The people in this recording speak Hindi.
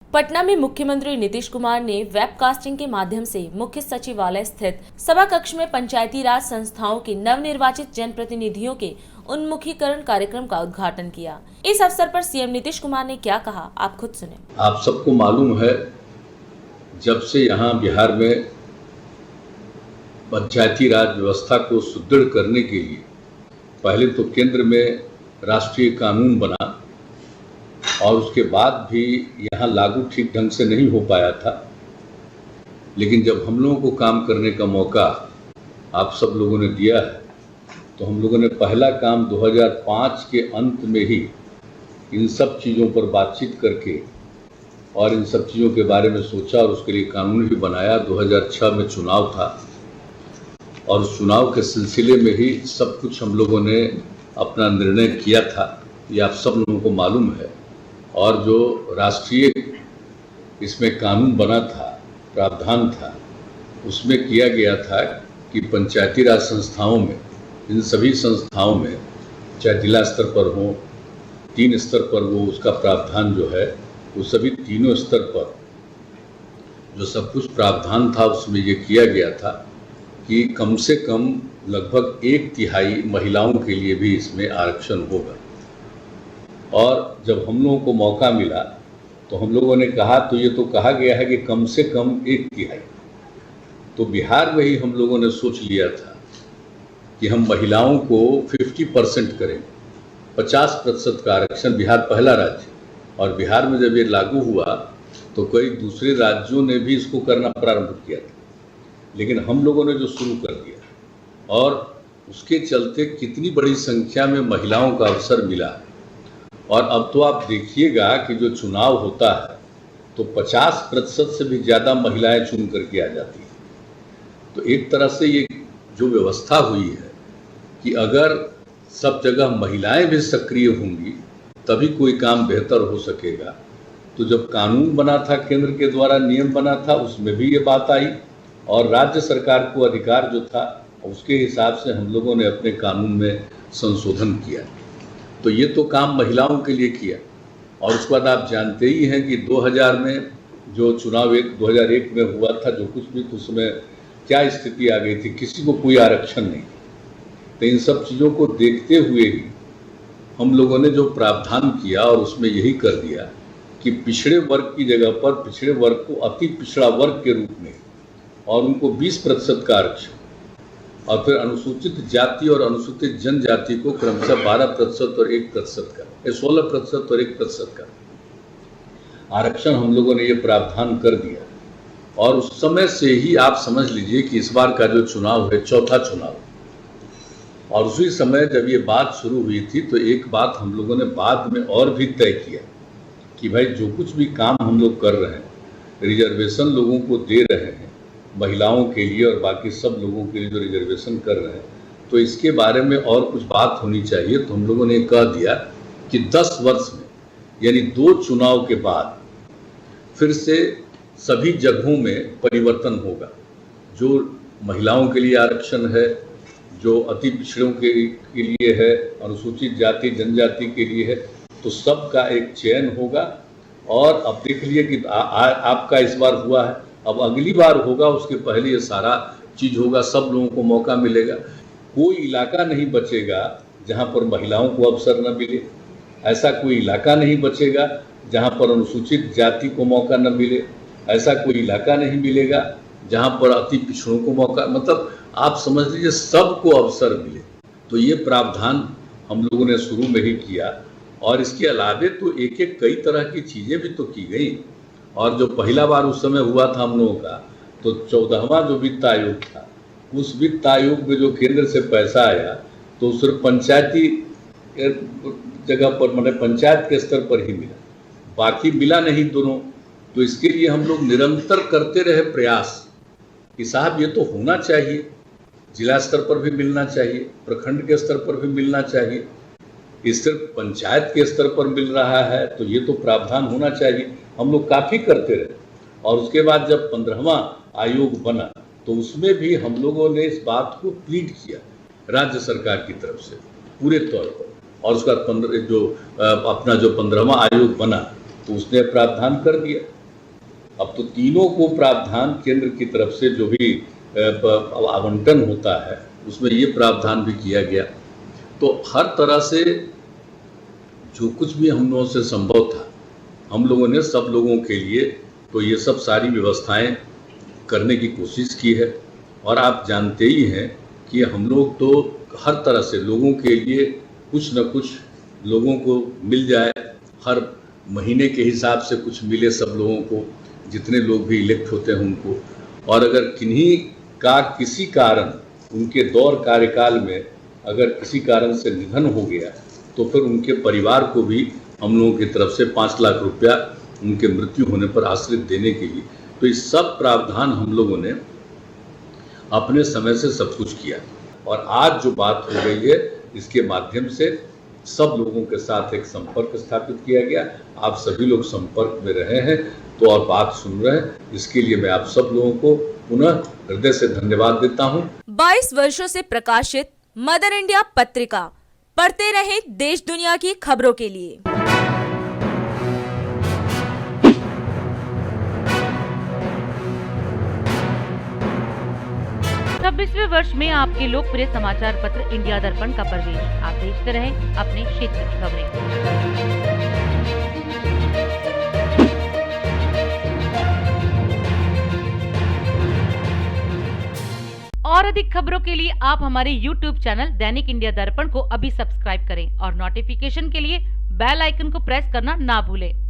पटना में मुख्यमंत्री नीतीश कुमार ने वेबकास्टिंग के माध्यम से मुख्य सचिवालय स्थित सभा कक्ष में पंचायती राज संस्थाओं के नवनिर्वाचित जनप्रतिनिधियों के उन्मुखीकरण कार्यक्रम का उद्घाटन किया। इस अवसर पर सीएम नीतीश कुमार ने क्या कहा, आप खुद सुने। आप सबको मालूम है, जब से यहाँ बिहार में पंचायती राज व्यवस्था को सुदृढ़ करने के लिए पहले तो केंद्र में राष्ट्रीय कानून बना और उसके बाद भी यहाँ लागू ठीक ढंग से नहीं हो पाया था, लेकिन जब हम लोगों को काम करने का मौका आप सब लोगों ने दिया है तो हम लोगों ने पहला काम 2005 के अंत में ही इन सब चीज़ों पर बातचीत करके और इन सब चीज़ों के बारे में सोचा और उसके लिए कानून भी बनाया। 2006 में चुनाव था और उस चुनाव के सिलसिले में ही सब कुछ हम लोगों ने अपना निर्णय किया था, ये आप सब लोगों को मालूम है। और जो राष्ट्रीय इसमें कानून बना था, प्रावधान था, उसमें किया गया था कि पंचायती राज संस्थाओं में, इन सभी संस्थाओं में, चाहे जिला स्तर पर हो, 3 स्तर पर वो उसका प्रावधान जो है, वो सभी तीनों स्तर पर जो सब कुछ प्रावधान था उसमें ये किया गया था कि कम से कम लगभग 1/3 महिलाओं के लिए भी इसमें आरक्षण होगा। और जब हम लोगों को मौका मिला तो हम लोगों ने कहा, तो ये तो कहा गया है कि कम से कम 1/3, तो बिहार में ही हम लोगों ने सोच लिया था कि हम महिलाओं को 50% करेंगे, 50% का आरक्षण। बिहार पहला राज्य, और बिहार में जब ये लागू हुआ तो कई दूसरे राज्यों ने भी इसको करना प्रारंभ किया था, लेकिन हम लोगों ने जो शुरू कर दिया और उसके चलते कितनी बड़ी संख्या में महिलाओं का अवसर मिला। और अब तो आप देखिएगा कि जो चुनाव होता है तो 50% से भी ज़्यादा महिलाएं चुन करके आ जाती हैं। तो एक तरह से ये जो व्यवस्था हुई है कि अगर सब जगह महिलाएं भी सक्रिय होंगी तभी कोई काम बेहतर हो सकेगा। तो जब कानून बना था, केंद्र के द्वारा नियम बना था, उसमें भी ये बात आई और राज्य सरकार को अधिकार जो था उसके हिसाब से हम लोगों ने अपने कानून में संशोधन किया। तो ये तो काम महिलाओं के लिए किया। और उसके बाद आप जानते ही हैं कि 2000 में जो चुनाव 2001 में हुआ था, जो कुछ भी, तो उसमें क्या स्थिति आ गई थी, किसी को कोई आरक्षण नहीं। तो इन सब चीज़ों को देखते हुए ही हम लोगों ने जो प्रावधान किया और उसमें यही कर दिया कि पिछड़े वर्ग की जगह पर पिछड़े वर्ग को अति पिछड़ा वर्ग के रूप में और उनको 20% का आरक्षण, और फिर अनुसूचित जाति और अनुसूचित जनजाति को क्रमशः 12% और 1% का, 16% और 1% का आरक्षण हम लोगों ने ये प्रावधान कर दिया। और उस समय से ही आप समझ लीजिए कि इस बार का जो चुनाव है, चौथा चुनाव, और उसी समय जब ये बात शुरू हुई थी तो एक बात हम लोगों ने बाद में और भी तय किया कि भाई जो कुछ भी काम हम लोग कर रहे हैं, रिजर्वेशन लोगों को दे रहे हैं, महिलाओं के लिए और बाकी सब लोगों के लिए जो रिजर्वेशन कर रहे हैं, तो इसके बारे में और कुछ बात होनी चाहिए। तो हम लोगों ने कह दिया कि 10 वर्ष में, यानी 2 चुनाव के बाद फिर से सभी जगहों में परिवर्तन होगा। जो महिलाओं के लिए आरक्षण है, जो अति पिछड़ों के लिए है, अनुसूचित जाति जनजाति के लिए है, तो सबका एक चयन होगा। और अब देख लिए कि आपका इस बार हुआ है, अब अगली बार होगा, उसके पहले ये सारा चीज़ होगा, सब लोगों को मौका मिलेगा। कोई इलाका नहीं बचेगा जहाँ पर महिलाओं को अवसर न मिले, ऐसा कोई इलाका नहीं बचेगा जहाँ पर अनुसूचित जाति को मौका न मिले, ऐसा कोई इलाका नहीं मिलेगा जहाँ पर अति पिछड़ों को मौका, मतलब आप समझ लीजिए सबको अवसर मिले। तो ये प्रावधान हम लोगों ने शुरू में ही किया। और इसके अलावे तो एक एक कई तरह की चीज़ें भी तो की गई। और जो पहला बार उस समय हुआ था हम लोगों का, तो 14वां जो वित्त आयोग था, उस वित्त आयोग में जो केंद्र से पैसा आया तो सिर्फ पंचायती जगह पर, मैंने पंचायत के स्तर पर ही मिला, बाकी मिला नहीं दोनों। तो इसके लिए हम लोग निरंतर करते रहे प्रयास कि साहब ये तो होना चाहिए, जिला स्तर पर भी मिलना चाहिए, प्रखंड के स्तर पर भी मिलना चाहिए, इस सिर्फ पंचायत के स्तर पर मिल रहा है तो ये तो प्रावधान होना चाहिए। हम लोग काफ़ी करते रहे। और उसके बाद जब 15वां आयोग बना तो उसमें भी हम लोगों ने इस बात को प्लीड किया राज्य सरकार की तरफ से पूरे तौर पर। और उसका अपना जो 15वां आयोग बना तो उसने प्रावधान कर दिया। अब तो तीनों को प्रावधान केंद्र की तरफ से जो भी आवंटन होता है उसमें ये प्रावधान भी किया गया। तो हर तरह से जो कुछ भी हम लोगों से संभव था हम लोगों ने सब लोगों के लिए तो ये सब सारी व्यवस्थाएं करने की कोशिश की है। और आप जानते ही हैं कि हम लोग तो हर तरह से लोगों के लिए कुछ न कुछ लोगों को मिल जाए, हर महीने के हिसाब से कुछ मिले सब लोगों को, जितने लोग भी इलेक्ट होते हैं उनको। और अगर किन्हीं का किसी कारण उनके दौर कार्यकाल में अगर किसी कारण से निधन हो गया तो फिर उनके परिवार को भी हम लोगों की तरफ से 5 लाख रुपया उनके मृत्यु होने पर आश्रित देने के लिए, तो इस सब प्रावधान हम लोगों ने अपने समय से सब कुछ किया। और आज जो बात हो गई है इसके माध्यम से सब लोगों के साथ एक संपर्क स्थापित किया गया। आप सभी लोग संपर्क में रहे हैं तो और बात सुन रहे हैं, इसके लिए मैं आप सब लोगों को पुनः हृदय से धन्यवाद देता हूं। 22 वर्षों से प्रकाशित मदर इंडिया पत्रिका, पढ़ते रहें देश दुनिया की खबरों के लिए। 26वें वर्ष में आपके लोकप्रिय समाचार पत्र इंडिया दर्पण का प्रवेश। आप देखते रहें अपने क्षेत्र की खबरें। और अधिक खबरों के लिए आप हमारे YouTube चैनल दैनिक इंडिया दर्पण को अभी सब्सक्राइब करें और नोटिफिकेशन के लिए बेल आइकन को प्रेस करना ना भूलें।